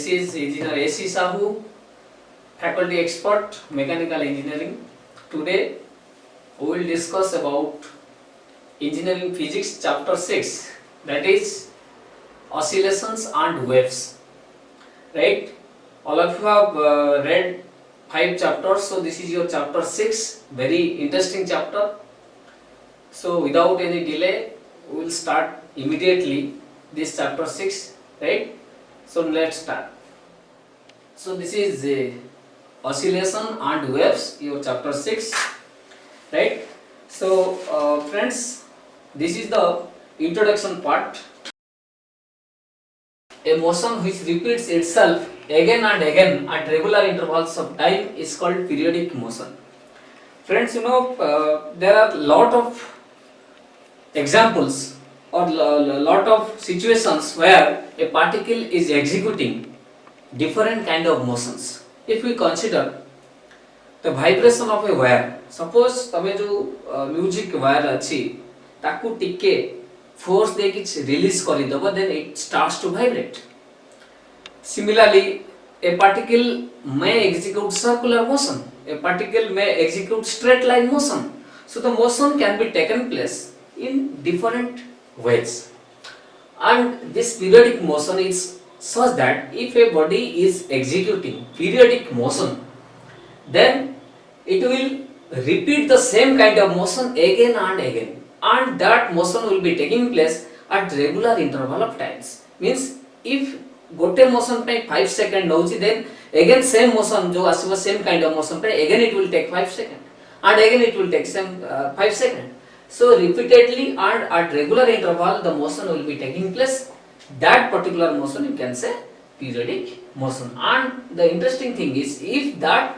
is Engineer A.C. Sahu, Faculty Expert, Mechanical Engineering. Today we will discuss about Engineering Physics Chapter 6, that is Oscillations and Waves. Right? All of you have read 5 chapters, so this is your chapter 6, very interesting chapter. So without any delay, we will start immediately this chapter 6, right? So let's start. So this is oscillation and waves, your chapter 6, right? So friends, this is the introduction part. A motion which repeats itself again and again at regular intervals of time is called periodic motion. Friends, you know, there are lot of examples or lot of situations where a particle is executing different kind of motions. If we consider the vibration of a wire, suppose तमे जो music wire अच्छी ताकू टिके force दे कि release करी दबो, then it starts to vibrate. Similarly, a particle may execute circular motion, a particle may execute straight line motion. So the motion can be taken place in different ways, and this periodic motion is such that if a body is executing periodic motion, then it will repeat the same kind of motion again and again, and that motion will be taking place at regular interval of times. Means if गोटे motion पे 5 second नौची, then again same motion जो आसीबो same kind of motion पे again it will take 5 second and again it will take same 5 second. So repeatedly and at regular interval the motion will be taking place. That particular motion you can say periodic motion. And the interesting thing is, if that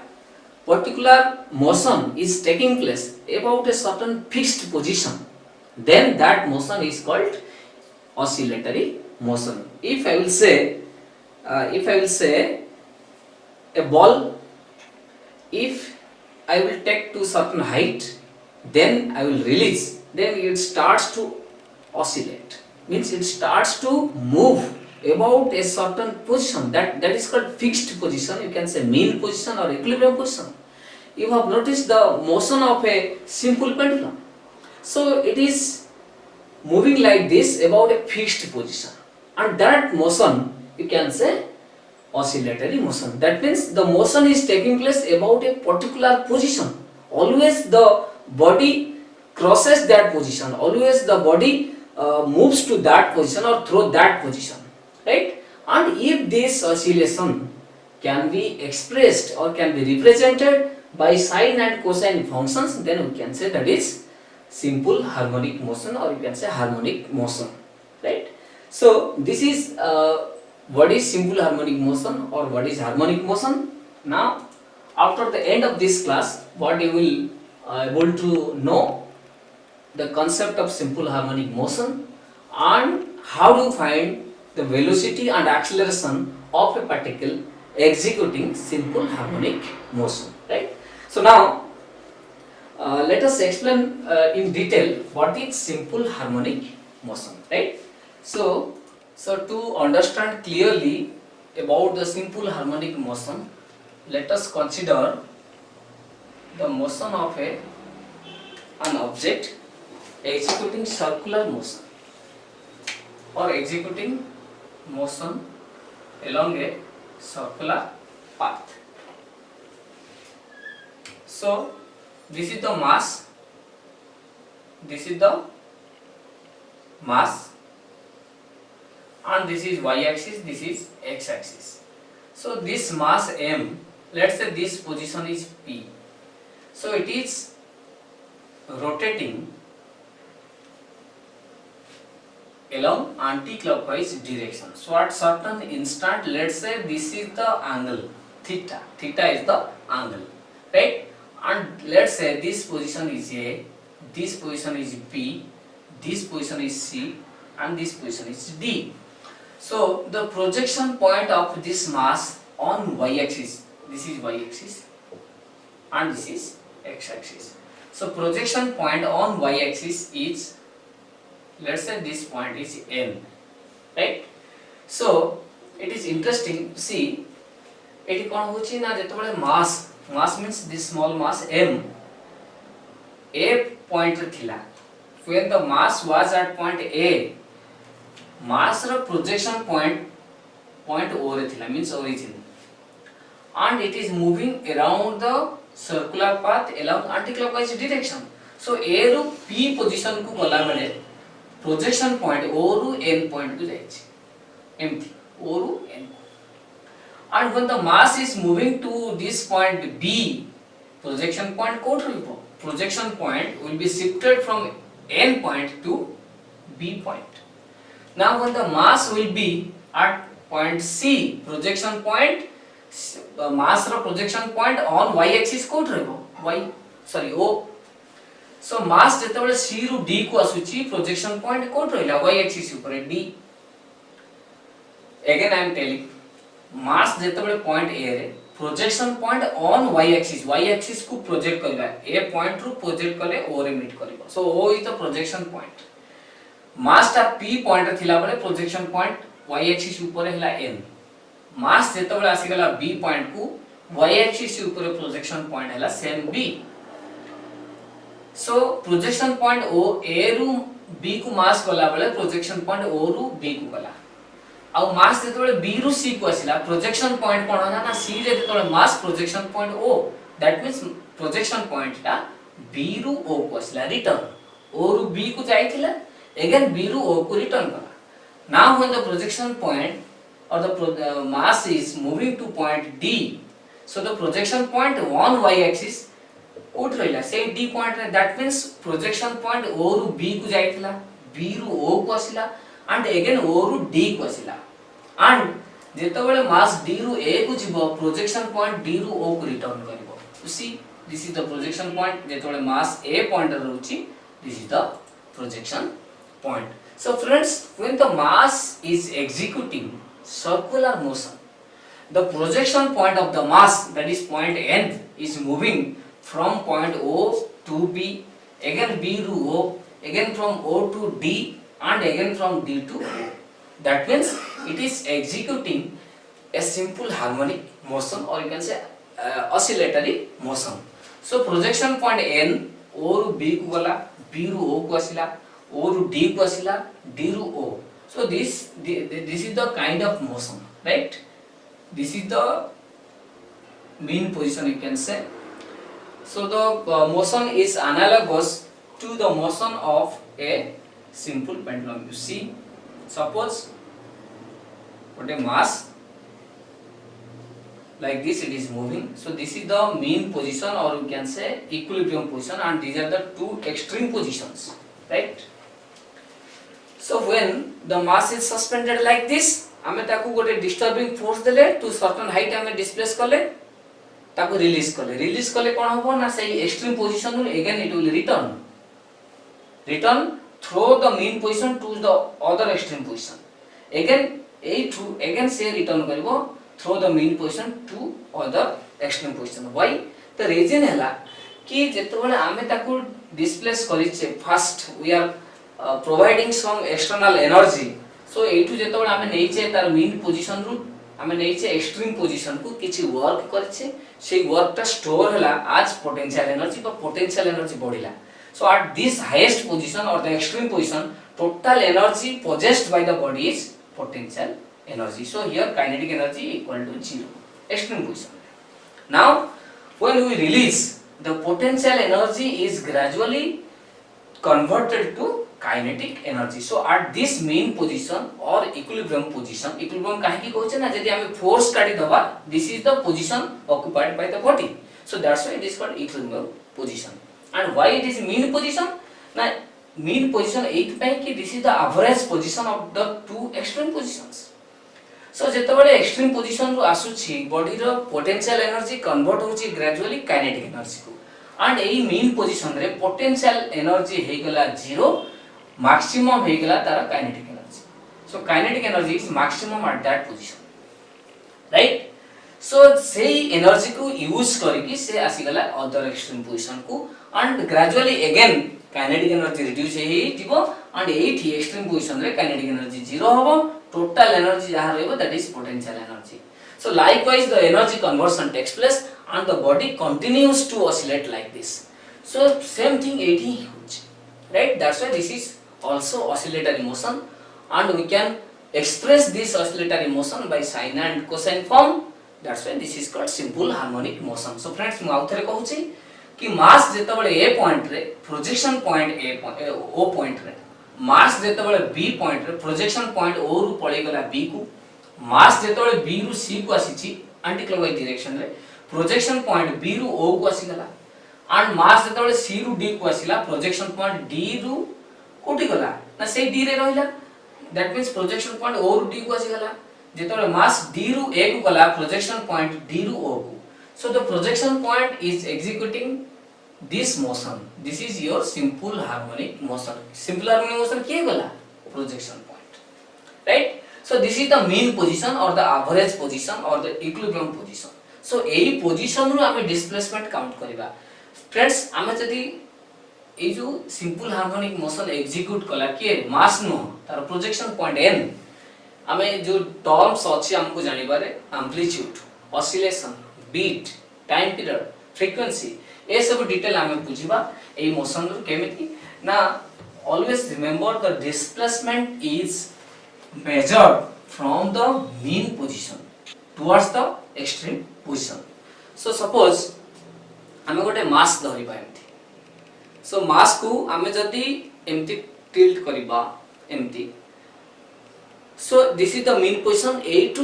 particular motion is taking place about a certain fixed position, then that motion is called oscillatory motion. If I will say a ball, if I will take to certain height, then I will release, then it starts to oscillate. Means it starts to move about a certain position, that is called fixed position. You can say mean position or equilibrium position. You have noticed the motion of a simple pendulum. So it is moving like this about a fixed position, and that motion you can say oscillatory motion. That means the motion is taking place about a particular position. Always the body crosses that position, always the body moves to that position or through that position, right? And if this oscillation can be expressed or can be represented by sine and cosine functions, then we can say that is simple harmonic motion, or you can say harmonic motion, right? So this is what is simple harmonic motion or what is harmonic motion. Now after the end of this class, what you will able to know the concept of simple harmonic motion and how to find the velocity and acceleration of a particle executing simple harmonic motion, right? So now let us explain in detail what is simple harmonic motion, right? So to understand clearly about the simple harmonic motion, let us consider the motion of an object executing circular motion or executing motion along a circular path. So this is the mass, this is the mass, and this is y-axis, this is x-axis. So this mass m, let's say this position is P. So it is rotating along anti-clockwise direction. So at certain instant, let's say this is the angle theta. Theta is the angle, right? And let's say this position is A, this position is B, this position is C, and this position is D. So the projection point of this mass on y-axis, this is y-axis and this is x-axis. So projection point on y-axis is, let's say this point is N, right? So it is interesting see एटी कोन होची ना जेतबेले mass means this small mass m a point रे थिला when the mass was at point a mass row projection point o रे थिला means origin and it is moving around the circular path along anticlockwise direction so a row p position को गला बेले projection point o रो n point को जाय छै एमथि o row n and when the mass is moving to this point b projection point कोठ रहबो projection point will be shifted from n point to b point now when the mass will be at point c projection point mass ro projection point on y axis कोठ रहबो o so mass जेतबेले c ru d को आसुची projection point कोठ रहला y axis ऊपर d again I am telling mass जेतबेले point A रे projection point on y axis को प्रोजेक्ट करबा ए पॉइंट रो प्रोजेक्ट कले o रे मीट करबो so o is the projection point mass ता p पॉइंट थिला बेले प्रोजेक्शन पॉइंट y एक्सिस ऊपर हैला n मास जेतबेले आसी गला b पॉइंट को y एक्सिस ऊपर प्रोजेक्शन पॉइंट हैला same b so projection point o a रो b को मास गला बेले प्रोजेक्शन पॉइंट o रो b को गला आ मास जेतबेले b रु c को आसिला प्रोजेक्शन पॉइंट कोन ना c रे जेतबेले mass projection point o that means projection point ता b रु o को आसिला रिटर्न o रु b को जाइथिला अगेन b रु o को रिटर्न करा now when the projection point और the mass is moving to point d so the projection point on y axis कोठ रहला से d पॉइंट रे that means projection point o रु b को जाइथिला b रु o को आसिला and again o रु d को आसिला and जेतबेले मास d रु a को जिवो प्रोजेक्शन पॉइंट d रु o को रिटर्न करबो you see this is the projection point जेतबेले मास a पॉइंट रहउची this is the projection point so friends when the mass is executing circular motion the projection point of the mass that is point n is moving from point o to b again b to o again from o to d and again from d to o that means it is executing a simple harmonic motion or you can say oscillatory motion so projection point n o ru b को गला b ru o को आसिला o ru d को आसिला d ru o so this is the kind of motion right this is the mean position you can say so the motion is analogous to the motion of a simple pendulum you see suppose what a mass like this it is moving so this is the mean position or you can say equilibrium position and these are the two extreme positions right so when the mass is suspended like this हमें ताकू गोटे disturbing force देले to certain height हमें displace करले ताकू release कले कोन होबो ना से एक्सट्रीम पोजीशन नु again it will return throw the mean position to the other extreme position again say return karibo throw the mean position to other extreme position why the reason hela ki jetobale ame taku displace kariche first we are providing some external energy so etu jetobale ame neiche tar mean position ru ame neiche extreme position ku kichi work kariche sei work ta store hela as potential energy bodila so at this highest position or the extreme position total energy possessed by the body is potential energy so here kinetic energy equal to 0 extreme position now when we release the potential energy is gradually converted to kinetic energy so at this mean position or equilibrium kahe ki koche na jodi ame force kati daba this is the position occupied by the body so that's why it is called equilibrium position and why it is mean position na mean position eight pai ki this is the average position of the two extreme positions so jetobale extreme position ru asuchi body ro potential energy convert hochi gradually kinetic energy ko and ei mean position re potential energy he gala 0 maximum he gala tara kinetic energy so kinetic energy is maximum at that position right so say energy को use करके से आसी गला other extreme position को and gradually again kinetic energy reduce हे जिवो and 8 extreme position रे kinetic energy 0 होबो total energy jaha rahibo that is potential energy. So likewise the energy conversion takes place and the body continues to oscillate like this. So same thing 80 huge, right? That's why this is also oscillatory motion and we can express this oscillatory motion by sine and cosine form. That's why this is called simple harmonic motion. So friends mu au thare kahuchi कि मास जेतबले A point रे projection point A O point रे मास जेतबले B point रे projection point O रु पळे गला बी को मास जेतबले बी रु सी को आसीची एंटी क्लॉकवाइज डायरेक्शन रे प्रोजेक्शन पॉइंट बी रु ओ को आसी गला एंड मास जेतबले सी रु डी को आसीला प्रोजेक्शन पॉइंट डी रु कोठी गला ना से डी रे रहिला that means projection point O रु डी को आसी गला जेतबले मास डी रु ए को गला प्रोजेक्शन पॉइंट डी रु ओ को. So the projection point is executing this motion. This is your simple harmonic motion. Simple harmonic motion किए गला projection point, right? So this is the mean position or the average position or the equilibrium position. So AE position रु हमें displacement count करिबा. Friends हमें जदी ए जो simple harmonic motion execute कला किए mass नो तार projection point n हमें जो terms अछि हमको जानि बारे amplitude, oscillation, beat, time period, frequency ए सब डिटेल हमें बुझिबा ए मोशन रो केमिति ना. Always remember the displacement is measured from the mean position towards the extreme position. So suppose हमें गोटे मास धरिबा एमति. सो मास को हमें जदी एमति टिल्ट करिबा एमति. So this is the mean position. A to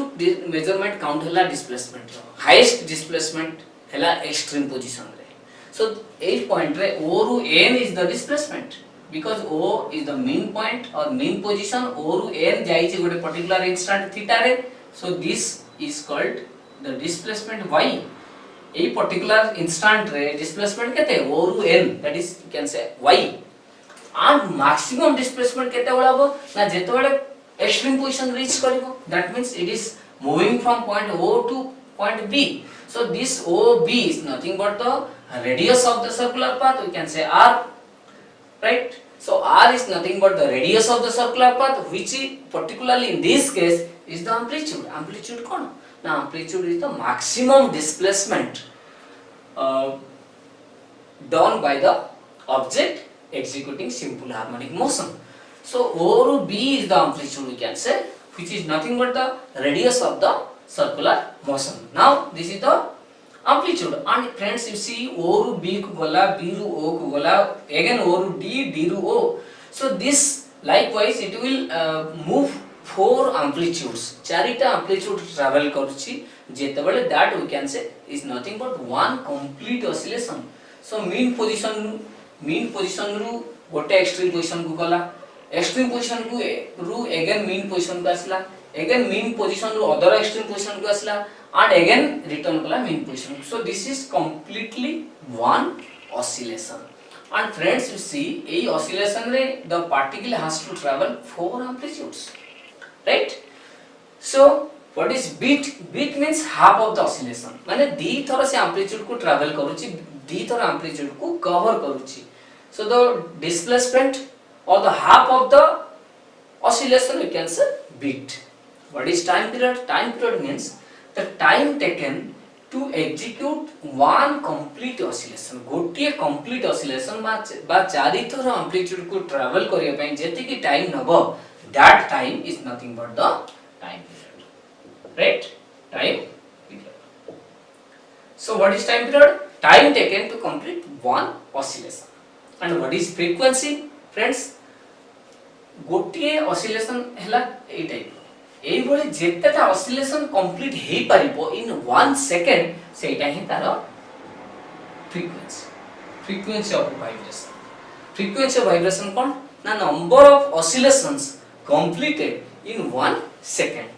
measurement count hela displacement. Highest displacement hela extreme position re. So 8 point re O ru n is the displacement because O is the mean point or mean position. O ru n jaichi gote particular instant theta re. So this is called the displacement y. A particular instant re displacement kete O ru n, that is you can say y. And maximum displacement kete bala ho na jetobale extreme position reach karibo, that means it is moving from point O to point B. So this OB is nothing but the radius of the circular path, we can say R, right? So R is nothing but the radius of the circular path, which is particularly in this case is the amplitude. Amplitude kon? Now amplitude is the maximum displacement done by the object executing simple harmonic motion. So O to B is the amplitude, we can say, which is nothing but the radius of the circular motion. Now this is the amplitude, and friends you see O to B को गला, B to O को गला, again O to D, D to O. So this likewise it will move 4 amplitudes. चारिटा amplitude travel करुची जेतबले that we can say is nothing but one complete oscillation. So mean position रू गोटे extreme position को गला, extreme position रू again mean position को आसला, again mean position रू other extreme position को आसला, and again return कला mean position. So this is completely one oscillation. And friends you see এই oscillation रे the particle has to travel 4 amplitudes, right? So what is beat? Beat means half of the oscillation. माने दी थोड़ा से amplitude को travel करूची, दी थोड़ा amplitude को cover करूची. So the displacement or the half of the oscillation we can say beat. What is time period? Time period means the time taken to execute one complete oscillation. गोटिए complete oscillation बा चारि थोर amplitude को travel करिया पई जेति की time Nebo, that time is nothing but the time period, right? Time period. So what is time period? Time taken to complete one oscillation. And what is frequency? Friends, गोटिए oscillation हला ए type एई भली जेतेटा oscillation complete hay परिबो in 1 second सेटा ही तारो frequency of vibration. Frequency of vibration कोन ना number of oscillations completed in 1 second,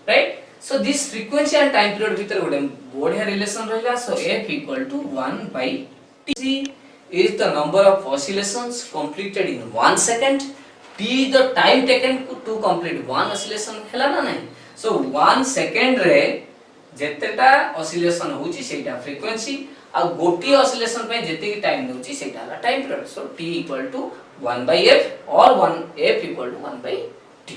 right? So this frequency and time period भीतर गोटे बढ़िया relation रहला. So f equal to 1 by t is the number of oscillations completed in 1 second. T is the time taken to complete one oscillation हैला ना नहीं. So 1 second रे जेतेटा oscillation होची सेटा frequency आ गोटी oscillation पे जेते की time होची सेटा ला time period. So t equal to 1 by f or 1 f equal to 1 by t,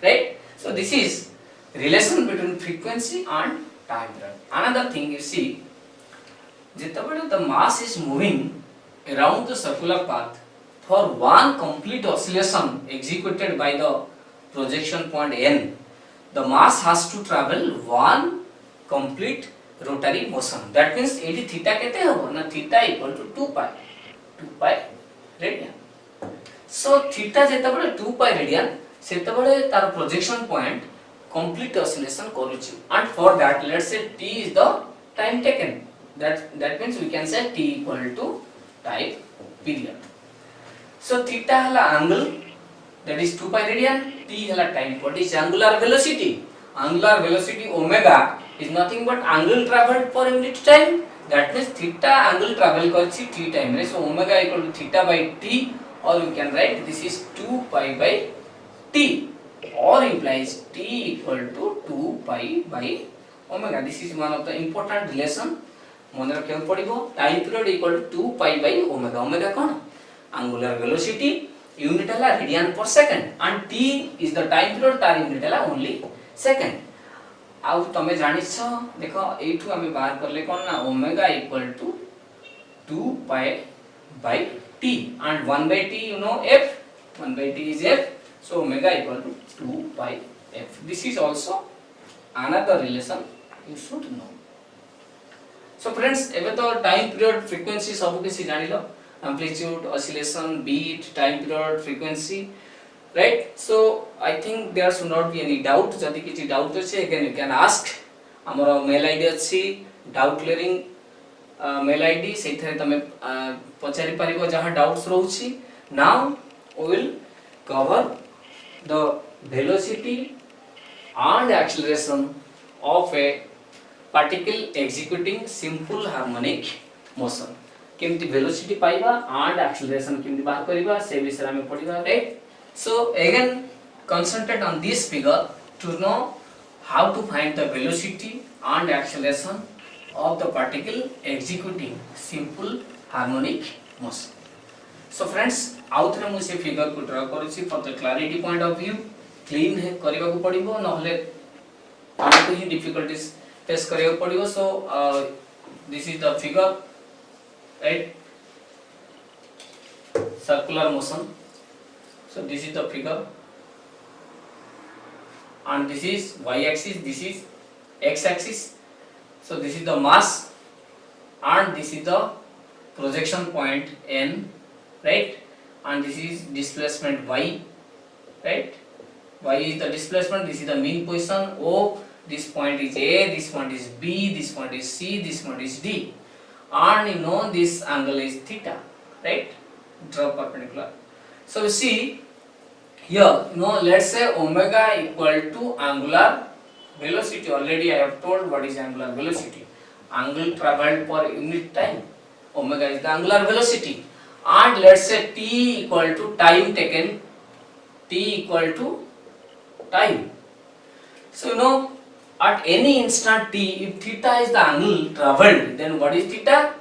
right? So this is relation between frequency and time period. Another thing you see, the mass is moving around the circular path for one complete oscillation executed by the projection point n, the mass has to travel one complete rotary motion. That means eighty theta केते होबो ना theta equal to 2 pi radian. So theta जेतेबेले 2 pi radian सेतेबेले तार projection point complete oscillation करूची, and for that let's say t is the time taken. That means we can say t equal to time period. So theta hela angle, that is 2 pi radian, t hela time. What is angular velocity? Angular velocity omega is nothing but angle traveled per unit time. That means theta angle travel करछि t time रे, so omega equal to theta by t, or we can write this is 2 pi by t, or implies t equal to 2 pi by omega. This is one of the important relation मन रखिବାକୁ पड़िबो. Time period equal to 2 pi by omega. Omega कोन? Angular velocity, unit हला radian per second, and t is the time period, तार unit हला only second. आउ तमे जानिछ देखो एठू हमें बाहर करले कोन ना omega equal to 2 pi by t, and 1 by t you know f, 1 by t is f, so omega equal to 2 pi f. This is also another relation you should know. So friends, एबे तो time period frequency सब किसी जानि लो, amplitude, oscillation, beat, time period, frequency, right. So I think there should not be any doubt. जदि किछि doubt अछि again you can ask. हमर मेल आईडी अछि डाउट क्लियरिंग मेल आईडी, सेथरे तमे पचारि परिबो जहां डाउट्स रहउछि. Now we will cover the velocity and acceleration of a particle executing simple harmonic motion. केमती velocity पाइबा and acceleration केमती बाहर करिबा से विषय हमें पढिबा, right. So again concentrate on this figure to know how to find the velocity and acceleration of the particle executing simple harmonic motion. So friends, आउथरे मु से फिगर को ड्रा करूची for the clarity point of view. Clean है करिबा को पडिबो, नहले हमको ही difficulties face करियो पडिबो. So this is the figure, right, circular motion. So this is the figure, and this is y axis, this is x axis. So this is the mass and this is the projection point n, right, and this is displacement y, right. Y is the displacement, this is the mean position O, this point is A, this point is B, this point is C, this point is D, and you know this angle is theta, right. Draw perpendicular. So you see here, you know, let's say omega equal to angular velocity. Already I have told what is angular velocity. Angle traveled per unit time. Omega is the angular velocity, and let's say t equal to time taken, t equal to time. So you know at any instant t, if theta is the angle traveled, then what is theta?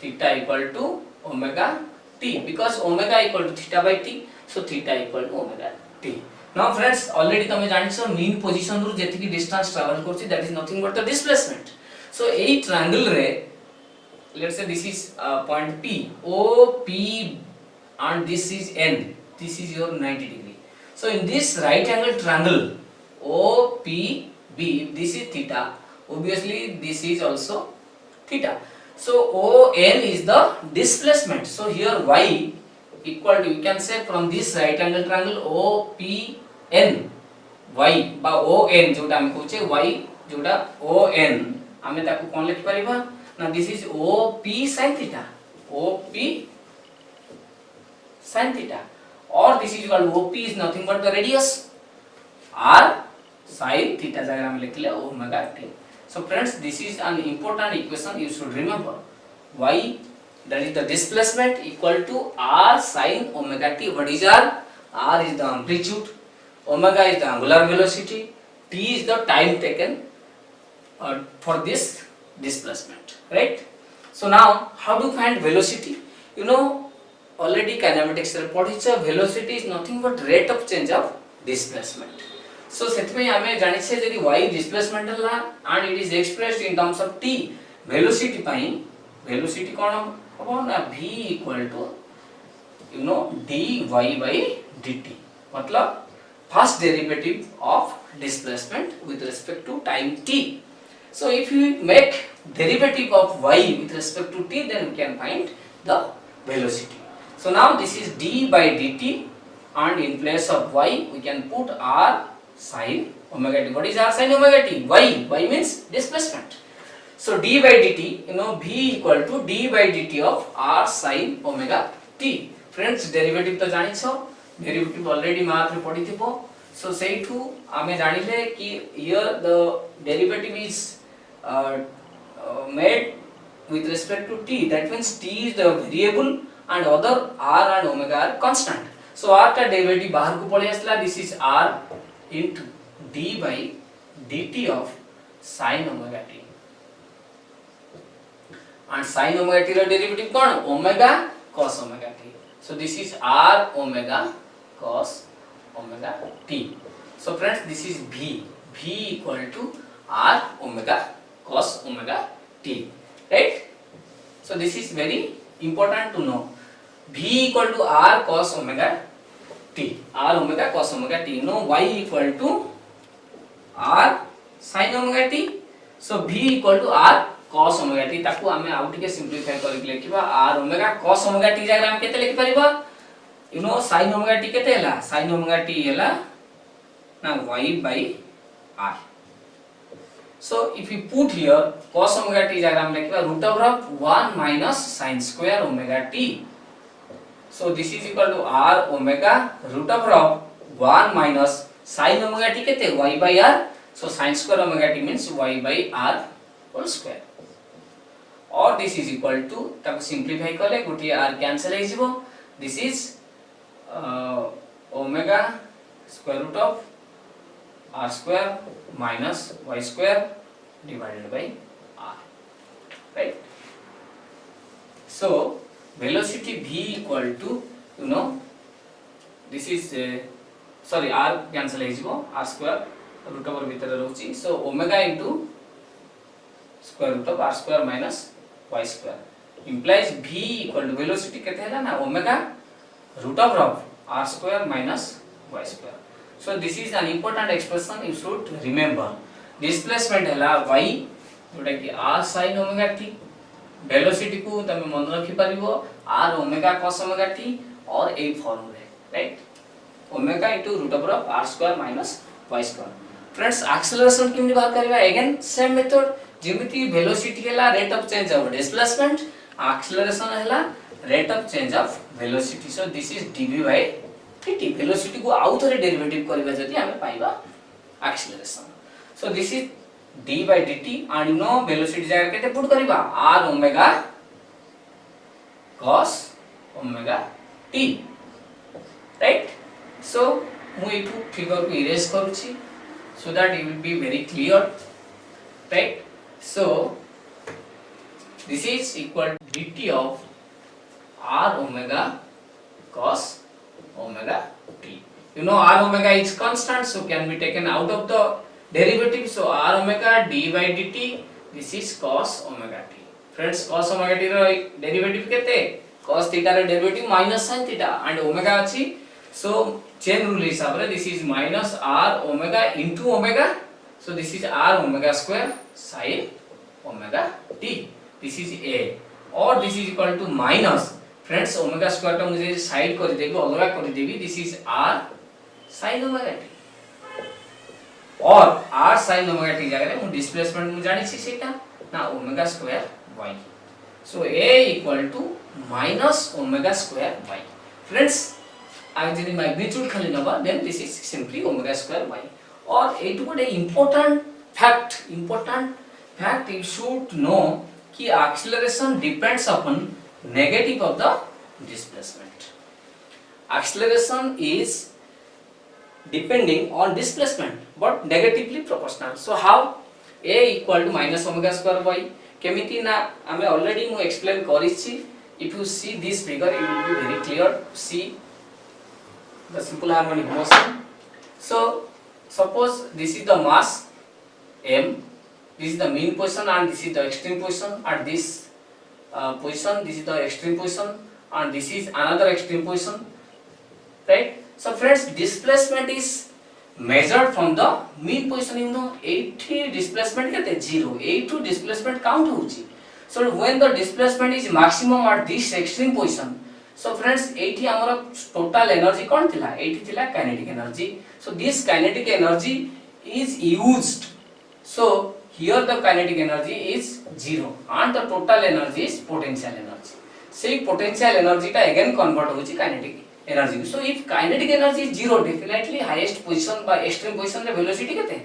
Theta equal to omega t, because omega equal to theta by t, so theta equal to omega t. Now friends, already तमे जानिछो mean position रु जेतिकी distance travel करछि, that is nothing but the displacement. So a triangle रे, let's say this is point p, o p, and this is n, this is your 90 degree. So in this right angle triangle OPB, this is theta, obviously this is also theta. So ON is the displacement. So here y equal to, you can say from this right angle triangle OPN, y बा ON जोटा हम कहूचे y जोटा ON हमें ताको कौन लिख परिबा ना, this is OP sin theta, OP sin theta, or this is equal to OP is nothing but the radius, R sin theta जगह हम लिख ले omega t. So friends, this is an important equation you should remember. Y, that is the displacement, equal to R sin omega t. What is R? R is the amplitude, omega is the angular velocity, t is the time taken for this displacement, right. So now how to find velocity? You know, already kinematics रे पढिछ, velocity is nothing but rate of change of displacement. सो सेतमे हमें जानि छे यदि y displacement हला and it is expressed in terms of t velocity पई velocity कोन हो ना v equal to you know dy by dt मतलब first derivative of displacement with respect to time t. So if you make derivative of y with respect to t, then we can find the velocity. So now this is d by dt and in place of y we can put r sin omega t. What is r sin omega t? Y means displacement. So d by dt, you know, v equal to d by dt of r sin omega t. Friends, derivative तो जानि छो, derivative already math रे पढि थिबो. So say to आमे जानिले कि here the derivative is made with respect to t. That means t is the variable and other r and omega are constant. So r का derivative बाहर को पळे आसला. This is r into d by dt of sin omega t. And sin omega t ର derivative cone? Omega cos omega t. So this is r omega cos omega t. So friends, this is v equal to r omega cos omega t, right? So this is very important to know. V equal to r cos omega t, r omega cos omega t. No, y equal to r sin omega t. So v equal to r cos omega t. ताकू हमें out के simplify करके लिखिबा r omega cos omega t जगह हम केते लिखि परिबा? You know, sin omega t केते हला? sin omega t हला ना y by r. So if you put here cos omega t जगह हम लिखिबा root over of 1 minus sin square omega t. So this is equal to r omega root over of 1 minus sin omega t केते? y by r. So sin square omega t means y by r whole square. Or this is equal to ताको simplify करले गोटे r cancel हो जिवो. This is omega square root of r square minus y square divided by r, right? So velocity v equal to, you know, this is sorry, r cancel हो जिवो, r square root over भीतर रहउची. So omega into square root of r square minus y square implies v equal to velocity केते हला ना omega root over of r square minus y square. So this is an important expression you should remember. Displacement हला y जोटा कि r sin omega t, velocity को तमे मन रखि परिबो r omega cos omega t और ए फॉर्म रे, right? omega into root over of r square minus y square. Friends, acceleration केमि बात करबा? Again same method. जेमिति वेलोसिटी हला rate of change of displacement, acceleration हला rate of change of velocity. So this is dv by dt. Velocity को आउ थरे derivative करबा जति हमें पाइबा acceleration. So this is d by dt and you know velocity जगह केते पुट करबा r omega cos omega t, right? So मु एठू फिगर को इरेज करूची so that it will be very clear, right? So this is equal to dt of r omega cos omega t. You know r omega is constant, so can be taken out of the derivative. So r omega d by dt, this is cos omega t. Friends, cos omega t row derivative केते? cos theta row derivative minus sin theta and omega अछि. So chain rule हिसाब रे this is minus r omega into omega. So this is r omega square sin omega t. This is a. Or this is equal to minus. Friends, omega square टा मुझे side कर देबी, अलग कर देबी. This is r sin omega t. और r sin omega t जगह रे मु displacement मु जानि छी सेटा ना omega square y. So a equal to minus omega square y. Friends, I will magnitude खाली नबा, then this is simply omega square y. और एटू गोटे important fact you should know कि acceleration depends upon negative of the displacement. Acceleration is depending on displacement but negatively proportional. So how? A equal to minus omega square y. केमिति ना हमें already मु explain करिछि. If you see this figure, it will be very clear to see the simple harmonic motion. So Suppose this is the mass m, this is the mean position and this is the extreme position. At this position, this is the extreme position and this is another extreme position, right? So friends, displacement is measured from the mean position. You know, 80 displacement kete 0, 82 displacement count hochi. So when the displacement is maximum at this extreme position, so friends, 80 amara total energy kon thila? 80 thila kinetic energy. So this kinetic energy is used. So here the kinetic energy is 0 and the total energy is potential energy. So potential energy ta again convert hochi kinetic energy. So if kinetic energy is 0, definitely highest position by extreme position the velocity kete?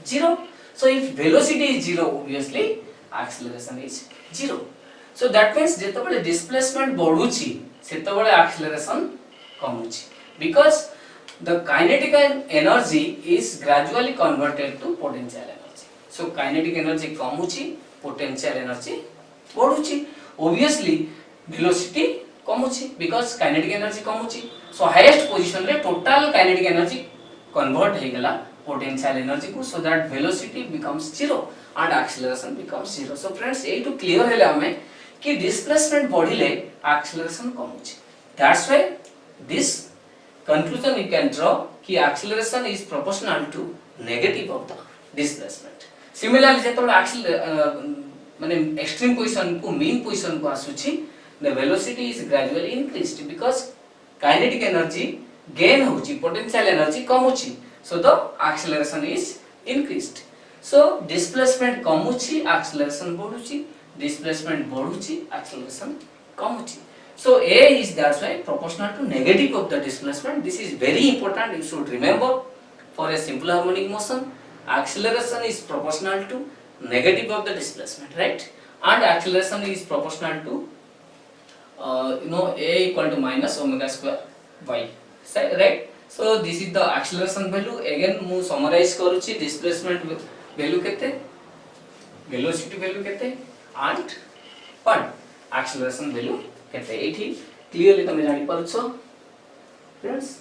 0. So if velocity is 0, obviously acceleration is 0. So that means ଯେତେବେଳେ displacement ବଢୁଛି ସେତେବେଳେ acceleration କମୁଛି, because the kinetic energy is gradually converted to potential energy. So kinetic energy କମୁଛି, potential energy ବଢୁଛି. Obviously velocity କମୁଛି because kinetic energy କମୁଛି. So highest position ରେ total kinetic energy convert ହେଇଗଲା potential energy को, so that velocity becomes 0 and acceleration becomes 0. So friends, ये तो clear है हमें कि displacement बढ़िले acceleration कमुଛି. That's why this conclusion you can draw कि acceleration is proportional to negative of the displacement. Similarly, जेतବେଳେ माने extreme position को mean position को आसुछि, the velocity is gradually increased because kinetic energy gain होछि, potential energy कमुछि. So the acceleration is increased. So displacement कमुछि, acceleration बढ़ुछि, displacement बढ़ुछि, acceleration कमुछि. So A is that's why proportional to negative of the displacement. This is very important, you should remember. For a simple harmonic motion, acceleration is proportional to negative of the displacement, right? And acceleration is proportional to A equal to minus omega square y, right? So this is the acceleration value. Again mu summarize करूची, displacement value केते, velocity value केते and but acceleration value केते. एठी clearly तमे जानि पारुछो friends.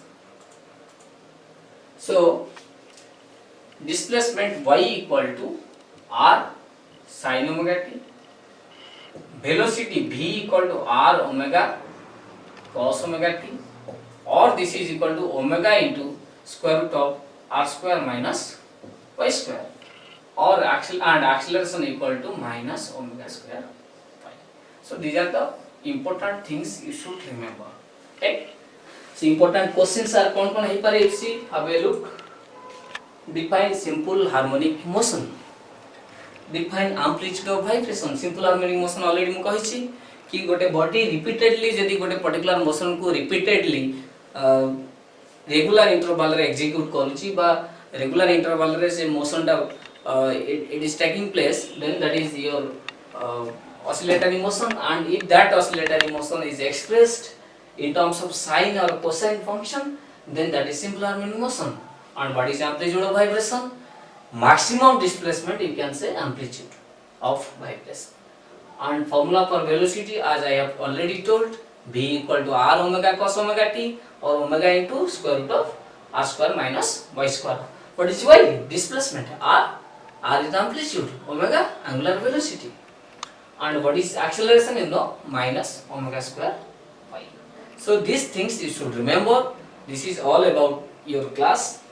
So displacement y equal to r sin omega t, velocity v equal to r omega cos omega t, or this is equal to omega into square root of r square minus y square, or acceleration equal to minus omega square y. So these are the important things you should remember, right? So important questions are कौन कौन है पर see, have a look. Define simple harmonic motion. Define amplitude of vibration. Simple harmonic motion already mu कहिछि कि गोटे body repeatedly यदि गोटे particular motion को repeatedly regular interval रे execute करूछि बा regular interval रे से motion टा it is taking place, then that is your oscillatory motion. And if that oscillatory motion is expressed in terms of sine or cosine function, then that is simple harmonic motion. And what is amplitude of vibration? Maximum displacement, you can say amplitude of vibration. And formula for velocity, as I have already told, v equal to r omega cos omega t, or omega into square root of r square minus y square. What is y? Displacement. R is amplitude, omega angular velocity. And what is acceleration? You know, minus omega square y. So these things you should remember. This is all about your class.